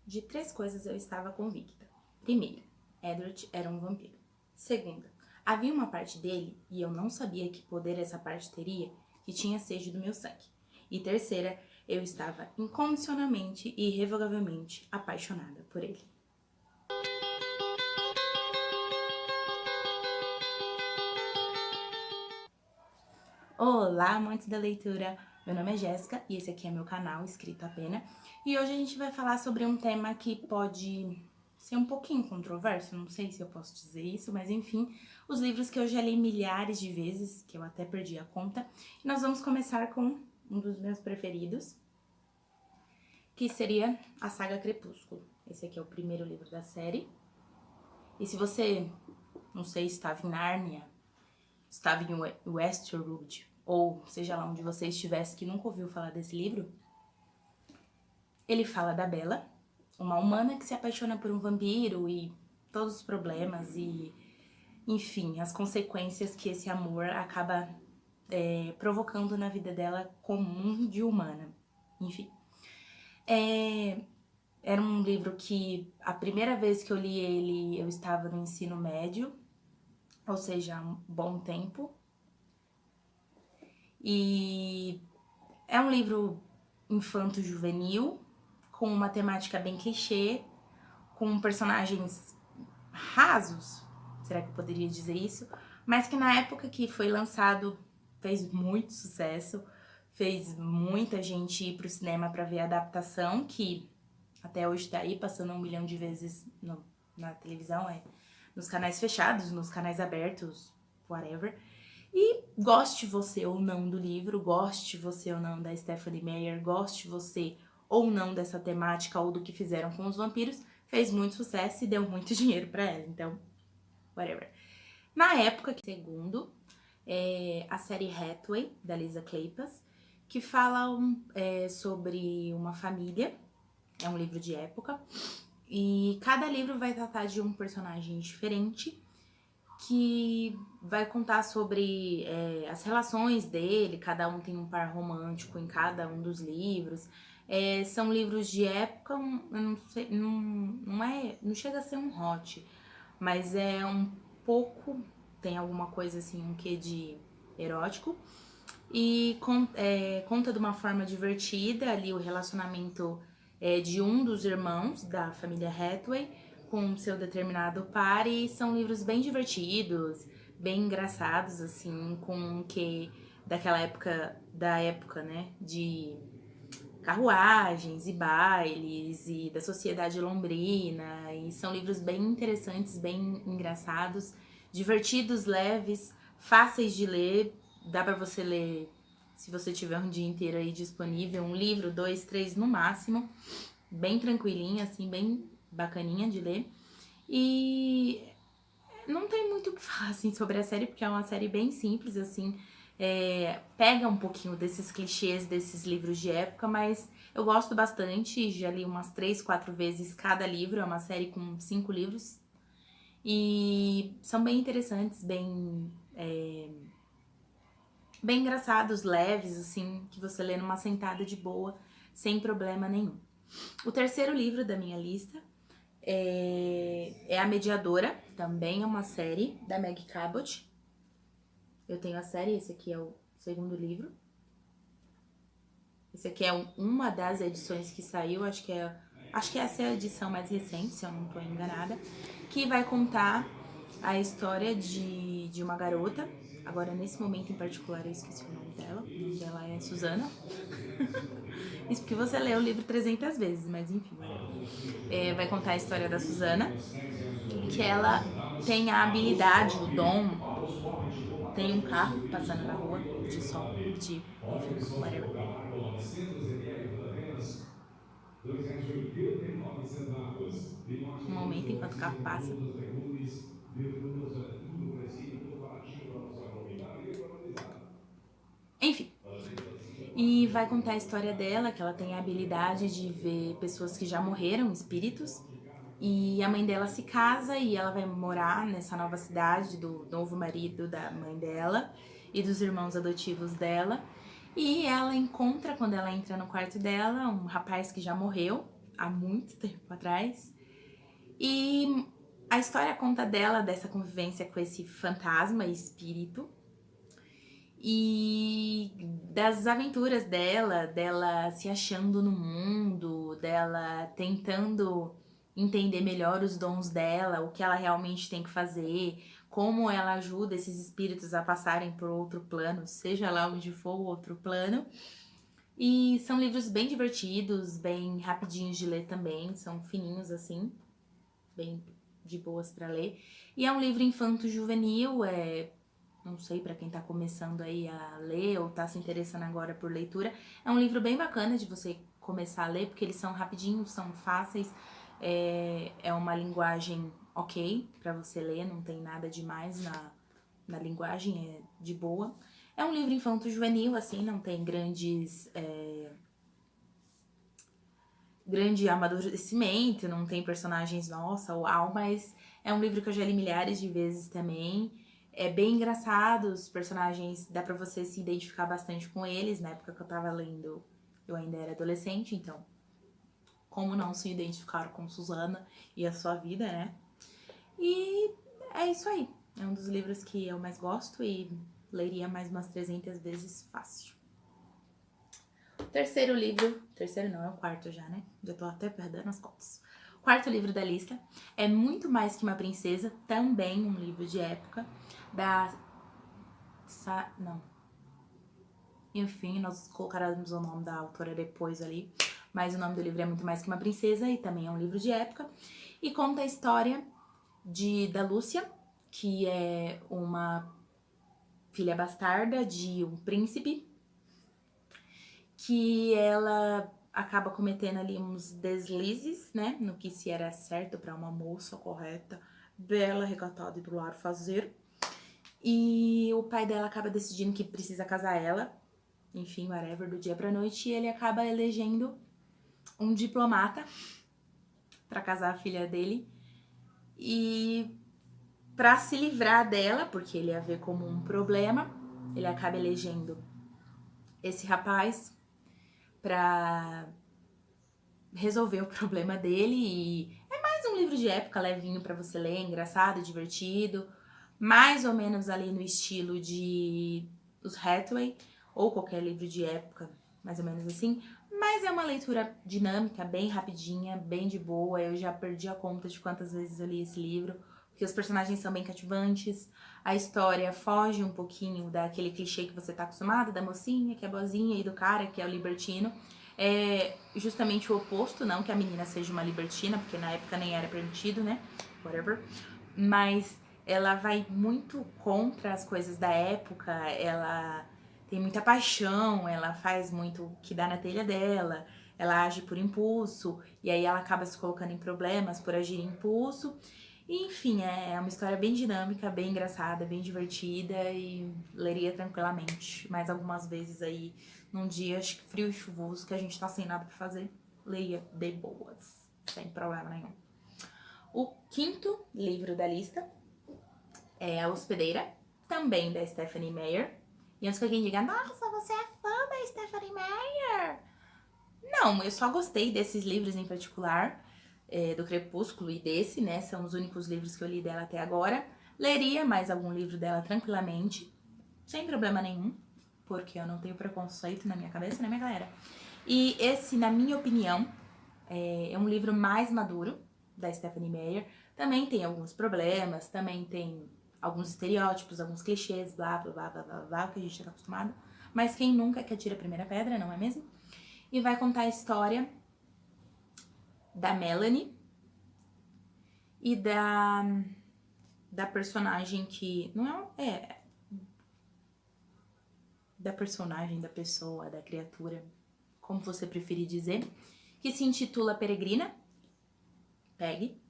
De 3 coisas eu estava convicta. Primeira, Edward era um vampiro. Segunda, havia uma parte dele, e eu não sabia que poder essa parte teria, que tinha sede do meu sangue. E terceira, eu estava incondicionalmente e irrevogavelmente apaixonada por ele. Olá, amantes da leitura! Meu nome é Jéssica e esse aqui é meu canal Escrito a Pena. E hoje a gente vai falar sobre um tema que pode ser um pouquinho controverso, não sei se eu posso dizer isso, mas enfim, os livros que eu já li milhares de vezes, que eu até perdi a conta. E nós vamos começar com um dos meus preferidos, que seria a saga Crepúsculo. Esse aqui é o primeiro livro da série. E se você, não sei, estava em Nárnia, estava em Westwood, ou seja lá onde você estivesse que nunca ouviu falar desse livro, ele fala da Bella, uma humana que se apaixona por um vampiro e todos os problemas e, enfim, as consequências que esse amor acaba provocando na vida dela comum de humana. Enfim. Era um livro que a primeira vez que eu li ele eu estava no ensino médio, ou seja, há um bom tempo. E é um livro infanto-juvenil, com uma temática bem clichê, com personagens rasos, será que eu poderia dizer isso? Mas que na época que foi lançado fez muito sucesso, fez muita gente ir pro cinema para ver a adaptação, que até hoje tá aí passando 1 milhão de vezes na televisão, nos canais fechados, nos canais abertos, whatever. E goste você ou não do livro, goste você ou não da Stephenie Meyer, goste você ou não dessa temática ou do que fizeram com os vampiros, fez muito sucesso e deu muito dinheiro pra ela, então, whatever. Na época, segundo, a série Hathaway, da Lisa Kleypas, que fala sobre uma família, é um livro de época, e cada livro vai tratar de um personagem diferente, que vai contar sobre as relações dele, cada um tem um par romântico em cada um dos livros. São livros de época, eu não sei, não chega a ser um hot, mas é um pouco, tem alguma coisa assim, um quê de erótico. E conta de uma forma divertida ali o relacionamento de um dos irmãos da família Hathaway com seu determinado par, e são livros bem divertidos, bem engraçados, assim, com que daquela época, né, de carruagens e bailes e da sociedade londrina, e são livros bem interessantes, bem engraçados, divertidos, leves, fáceis de ler, dá pra você ler se você tiver um dia inteiro aí disponível, um livro, 2, 3 no máximo, bem tranquilinha, assim, bem bacaninha de ler. E não tem muito o que falar, assim, sobre a série, porque é uma série bem simples, assim, pega um pouquinho desses clichês desses livros de época, mas eu gosto bastante, já li umas 3, 4 vezes cada livro, é uma série com 5 livros, e são bem interessantes, bem engraçados, leves, assim, que você lê numa sentada de boa, sem problema nenhum. O terceiro livro da minha lista é A Mediadora, também é uma série da Meg Cabot. Eu tenho a série, esse aqui é o segundo livro. Esse aqui é uma das edições que saiu, acho que essa é a edição mais recente, se eu não estou enganada, que vai contar a história de uma garota. Agora, nesse momento em particular, eu esqueci o nome dela. O nome dela é Susana. Isso porque você lê o livro 300 vezes, mas enfim. Vai contar a história da Susana, que ela tem a habilidade, o dom, tem um carro passando na rua de som, enfim, whatever. Um momento enquanto o carro passa. Enfim. E vai contar a história dela, que ela tem a habilidade de ver pessoas que já morreram, espíritos. E a mãe dela se casa e ela vai morar nessa nova cidade do novo marido da mãe dela e dos irmãos adotivos dela. E ela encontra, quando ela entra no quarto dela, um rapaz que já morreu, há muito tempo atrás. E a história conta dela, dessa convivência com esse fantasma e espírito. E das aventuras dela se achando no mundo, dela tentando entender melhor os dons dela, o que ela realmente tem que fazer, como ela ajuda esses espíritos a passarem por outro plano, seja lá onde for o outro plano. E são livros bem divertidos, bem rapidinhos de ler também, são fininhos assim, bem de boas para ler. E é um livro infanto-juvenil, não sei, para quem tá começando aí a ler ou tá se interessando agora por leitura, é um livro bem bacana de você começar a ler, porque eles são rapidinhos, são fáceis, é uma linguagem ok para você ler, não tem nada demais na linguagem, é de boa. É um livro infanto-juvenil, assim, não tem grande amadurecimento, não tem personagens, nossa, uau, mas é um livro que eu já li milhares de vezes também. É bem engraçado, os personagens, dá pra você se identificar bastante com eles. Na época que eu tava lendo, eu ainda era adolescente, então como não se identificar com Susana e a sua vida, né? E é isso aí. É um dos livros que eu mais gosto e leria mais umas 300 vezes fácil. Terceiro livro, terceiro não, é o quarto já, né? Já tô até perdendo as contas. Quarto livro da lista é Muito Mais Que Uma Princesa, também um livro de época, da... Não. Enfim, nós colocaremos o nome da autora depois ali, mas o nome do livro é Muito Mais Que Uma Princesa e também é um livro de época. E conta a história da Lúcia, que é uma filha bastarda de um príncipe, que ela acaba cometendo ali uns deslizes, né, no que se era certo para uma moça correta, bela, recatada e do lar fazer. E o pai dela acaba decidindo que precisa casar ela, enfim, whatever, do dia pra noite, e ele acaba elegendo um diplomata para casar a filha dele. E para se livrar dela, porque ele a vê como um problema, ele acaba elegendo esse rapaz pra resolver o problema dele. E é mais um livro de época levinho pra você ler, engraçado, divertido, mais ou menos ali no estilo de os Hathaway ou qualquer livro de época, mais ou menos assim. Mas é uma leitura dinâmica, bem rapidinha, bem de boa. Eu já perdi a conta de quantas vezes eu li esse livro, porque os personagens são bem cativantes, a história foge um pouquinho daquele clichê que você tá acostumado, da mocinha que é boazinha e do cara que é o libertino. É justamente o oposto, não que a menina seja uma libertina, porque na época nem era permitido, né? Whatever. Mas ela vai muito contra as coisas da época, ela tem muita paixão, ela faz muito o que dá na telha dela, ela age por impulso, e aí ela acaba se colocando em problemas por agir em impulso. E, enfim, é uma história bem dinâmica, bem engraçada, bem divertida e leria tranquilamente. Mais algumas vezes aí, num dia acho que frio e chuvoso, que a gente tá sem nada pra fazer, leia de boas, sem problema nenhum. O quinto livro da lista é A Hospedeira, também da Stephenie Meyer. E antes que alguém diga, nossa, você é fã da Stephenie Meyer? Não, eu só gostei desses livros em particular, do Crepúsculo e desse, né? São os únicos livros que eu li dela até agora. Leria mais algum livro dela tranquilamente, sem problema nenhum, porque eu não tenho preconceito na minha cabeça, né, minha galera? E esse, na minha opinião, é um livro mais maduro da Stephenie Meyer. Também tem alguns problemas, também tem alguns estereótipos, alguns clichês, blá, blá, blá, blá, blá, blá, que a gente tá acostumado. Mas quem nunca que atira a primeira pedra, não é mesmo? E vai contar a história da Melanie e da personagem que... Não da personagem, da pessoa, da criatura, como você preferir dizer, que se intitula Peregrina, Peg.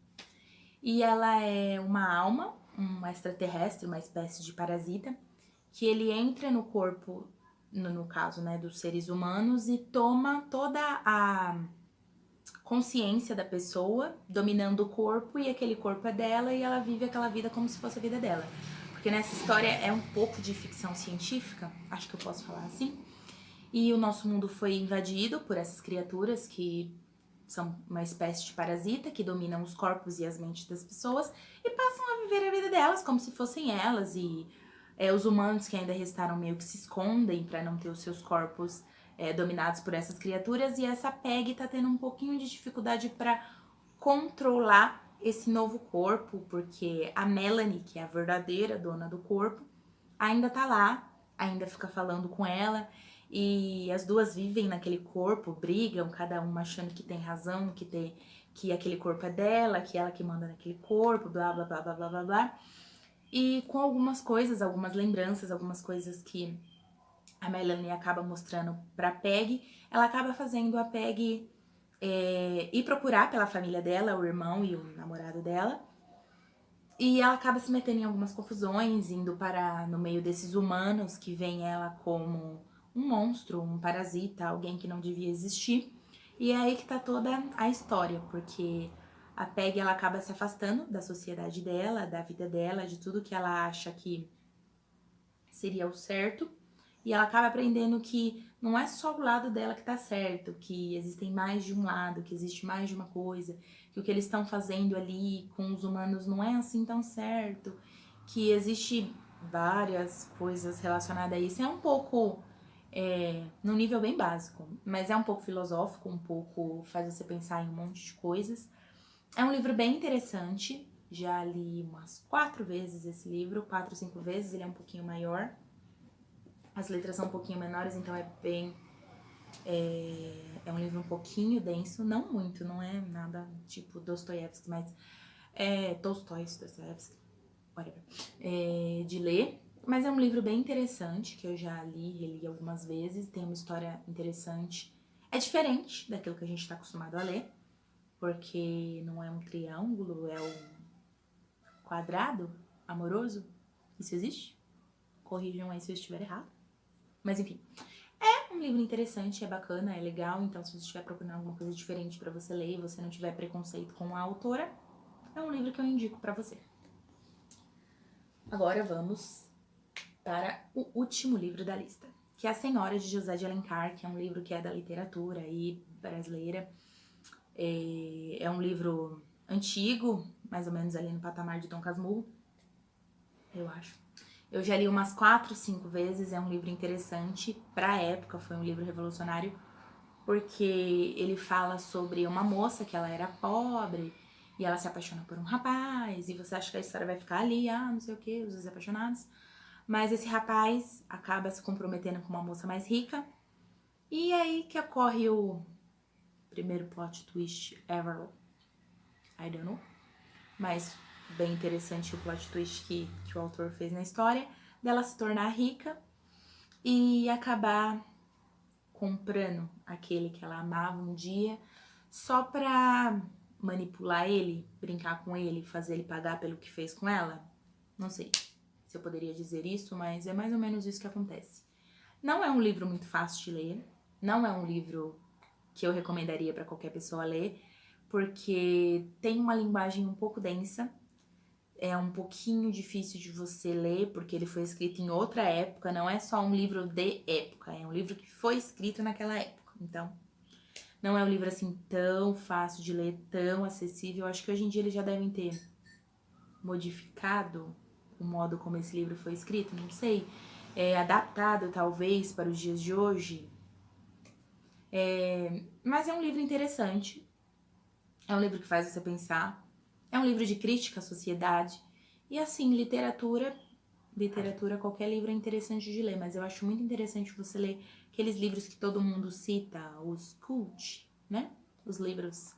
E ela é uma alma, um extraterrestre, uma espécie de parasita, que ele entra no corpo, no caso, né, dos seres humanos, e toma toda a consciência da pessoa, dominando o corpo, e aquele corpo é dela, e ela vive aquela vida como se fosse a vida dela. Porque nessa história é um pouco de ficção científica, acho que eu posso falar assim, e o nosso mundo foi invadido por essas criaturas que são uma espécie de parasita que dominam os corpos e as mentes das pessoas e passam a viver a vida delas como se fossem elas. E os humanos que ainda restaram meio que se escondem para não ter os seus corpos dominados por essas criaturas. E essa Peg tá tendo um pouquinho de dificuldade para controlar esse novo corpo, porque a Melanie, que é a verdadeira dona do corpo, ainda tá lá, ainda fica falando com ela. E as duas vivem naquele corpo, brigam, cada uma achando que tem razão, que aquele corpo é dela, que ela que manda naquele corpo, blá, blá, blá, blá, blá, blá, blá. E com algumas coisas, algumas lembranças, algumas coisas que a Melanie acaba mostrando pra Peg, ela acaba fazendo a Peg ir procurar pela família dela, o irmão e o namorado dela. E ela acaba se metendo em algumas confusões, indo para no meio desses humanos que veem ela como um monstro, um parasita, alguém que não devia existir. E é aí que tá toda a história, porque a Peg ela acaba se afastando da sociedade dela, da vida dela, de tudo que ela acha que seria o certo. E ela acaba aprendendo que não é só o lado dela que tá certo, que existem mais de um lado, que existe mais de uma coisa, que o que eles estão fazendo ali com os humanos não é assim tão certo, que existe várias coisas relacionadas a isso. É um pouco num nível bem básico, mas é um pouco filosófico, um pouco faz você pensar em um monte de coisas. É um livro bem interessante, já li umas 4 vezes esse livro, 4 ou 5 vezes, ele é um pouquinho maior. As letras são um pouquinho menores, então é bem... É um livro um pouquinho denso, não muito, não é nada tipo Dostoiévski, mas Tolstói, Dostoiévski, whatever, de ler. Mas é um livro bem interessante, que eu já li, reli algumas vezes, tem uma história interessante. É diferente daquilo que a gente tá acostumado a ler, porque não é um triângulo, é um quadrado amoroso. Isso existe? Corrijam aí se eu estiver errado. Mas enfim, é um livro interessante, é bacana, é legal. Então se você estiver procurando alguma coisa diferente pra você ler e você não tiver preconceito com a autora, é um livro que eu indico pra você. Agora vamos para o último livro da lista, que é A Senhora de José de Alencar, que é um livro que é da literatura aí brasileira. É um livro antigo, mais ou menos ali no patamar de Dom Casmurro, eu acho. Eu já li umas 4, 5 vezes, é um livro interessante. Pra época, foi um livro revolucionário, porque ele fala sobre uma moça que ela era pobre, e ela se apaixona por um rapaz, e você acha que a história vai ficar ali, não sei o que, os apaixonados. Mas esse rapaz acaba se comprometendo com uma moça mais rica, e aí que ocorre o primeiro plot twist ever, I don't know, mas bem interessante o plot twist que o autor fez na história, dela se tornar rica e acabar comprando aquele que ela amava um dia só pra manipular ele, brincar com ele, fazer ele pagar pelo que fez com ela. Não sei se eu poderia dizer isso, mas é mais ou menos isso que acontece. Não é um livro muito fácil de ler, não é um livro que eu recomendaria pra qualquer pessoa ler, porque tem uma linguagem um pouco densa, é um pouquinho difícil de você ler, porque ele foi escrito em outra época, não é só um livro de época, é um livro que foi escrito naquela época. Então, não é um livro assim tão fácil de ler, tão acessível. Eu acho que hoje em dia eles já devem ter modificado o modo como esse livro foi escrito, não sei. Adaptado, talvez, para os dias de hoje. Mas é um livro interessante, é um livro que faz você pensar, é um livro de crítica à sociedade. E assim, literatura, qualquer livro é interessante de ler, mas eu acho muito interessante você ler aqueles livros que todo mundo cita, os cult, né? Os livros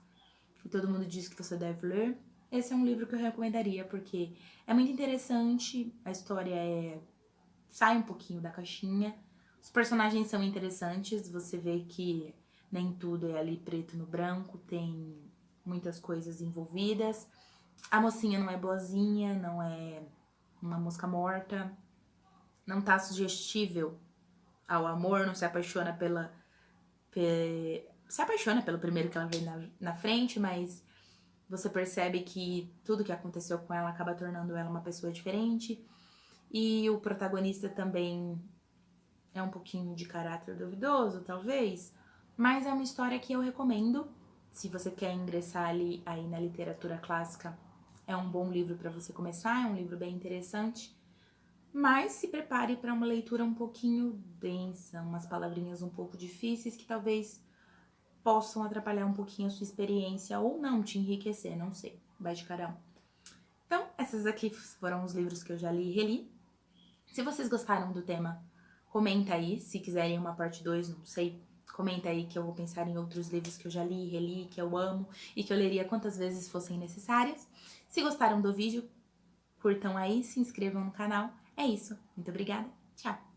que todo mundo diz que você deve ler. Esse é um livro que eu recomendaria, porque é muito interessante, a história sai um pouquinho da caixinha, os personagens são interessantes, você vê que nem tudo é ali preto no branco, tem muitas coisas envolvidas. A mocinha não é boazinha, não é uma mosca morta, não tá sugestível ao amor, não se apaixona se apaixona pelo primeiro que ela vê na frente, mas você percebe que tudo que aconteceu com ela acaba tornando ela uma pessoa diferente. E o protagonista também é um pouquinho de caráter duvidoso, talvez, mas é uma história que eu recomendo. Se você quer ingressar ali aí na literatura clássica, é um bom livro para você começar, é um livro bem interessante. Mas se prepare para uma leitura um pouquinho densa, umas palavrinhas um pouco difíceis que talvez possam atrapalhar um pouquinho a sua experiência ou não, te enriquecer, não sei, vai de cada um. Então, esses aqui foram os livros que eu já li e reli. Se vocês gostaram do tema, comenta aí, se quiserem uma parte 2, não sei, comenta aí que eu vou pensar em outros livros que eu já li, reli, que eu amo e que eu leria quantas vezes fossem necessárias. Se gostaram do vídeo, curtam aí, se inscrevam no canal. É isso, muito obrigada, tchau!